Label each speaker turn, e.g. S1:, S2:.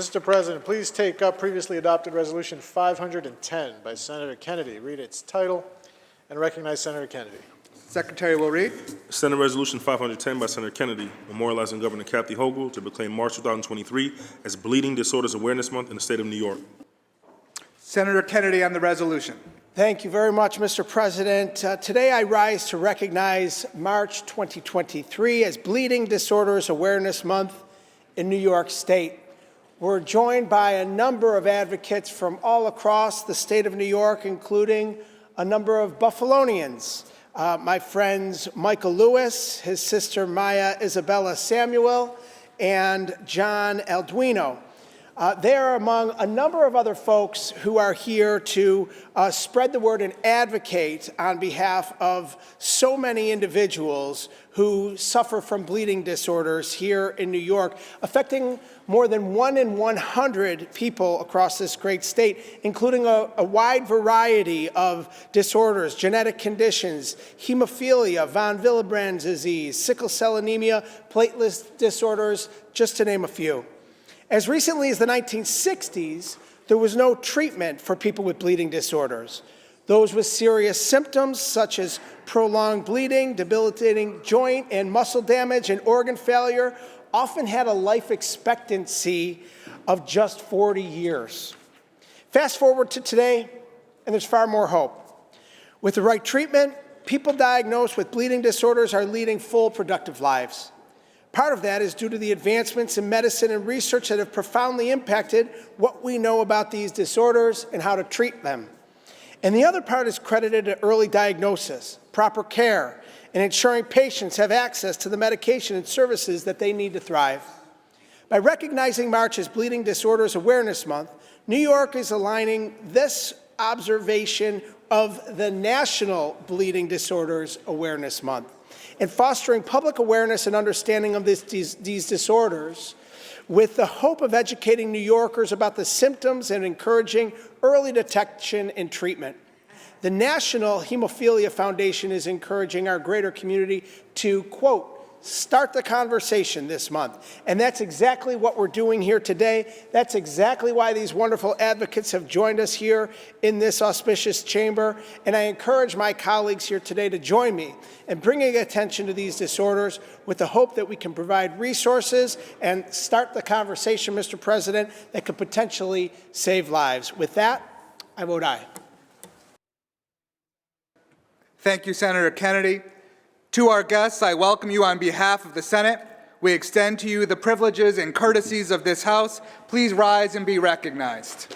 S1: Mr. President, please take up previously adopted Resolution 510 by Senator Kennedy. Read its title and recognize Senator Kennedy.
S2: Secretary will read.
S3: Senate Resolution 510 by Senator Kennedy, memorializing Governor Kathy Hochul to proclaim March 2023 as Bleeding Disorders Awareness Month in the state of New York.
S2: Senator Kennedy on the resolution.
S4: Thank you very much, Mr. President. Today I rise to recognize March 2023 as Bleeding Disorders Awareness Month in New York State. We're joined by a number of advocates from all across the state of New York, including a number of Buffalonians. My friends Michael Lewis, his sister Maya Isabella Samuel, and John Alduino. They're among a number of other folks who are here to spread the word and advocate on behalf of so many individuals who suffer from bleeding disorders here in New York, affecting more than 1 in 100 people across this great state, including a wide variety of disorders, genetic conditions, hemophilia, von Willebrand's disease, sickle cell anemia, platelet disorders, just to name a few. As recently as the 1960s, there was no treatment for people with bleeding disorders. Those with serious symptoms such as prolonged bleeding, debilitating joint and muscle damage, and organ failure often had a life expectancy of just 40 years. Fast forward to today, and there's far more hope. With the right treatment, people diagnosed with bleeding disorders are leading full, productive lives. Part of that is due to the advancements in medicine and research that have profoundly impacted what we know about these disorders and how to treat them. And the other part is credited to early diagnosis, proper care, and ensuring patients have access to the medication and services that they need to thrive. By recognizing March as Bleeding Disorders Awareness Month, New York is aligning this observation of the National Bleeding Disorders Awareness Month and fostering public awareness and understanding of these disorders with the hope of educating New Yorkers about the symptoms and encouraging early detection and treatment. The National Hemophilia Foundation is encouraging our greater community to, quote, start the conversation this month. And that's exactly what we're doing here today. That's exactly why these wonderful advocates have joined us here in this auspicious chamber. And I encourage my colleagues here today to join me in bringing attention to these disorders with the hope that we can provide resources and start the conversation, Mr. President, that could potentially save lives. With that, I vote aye.
S2: Thank you, Senator Kennedy. To our guests, I welcome you on behalf of the Senate. We extend to you the privileges and courtesies of this House. Please rise and be recognized.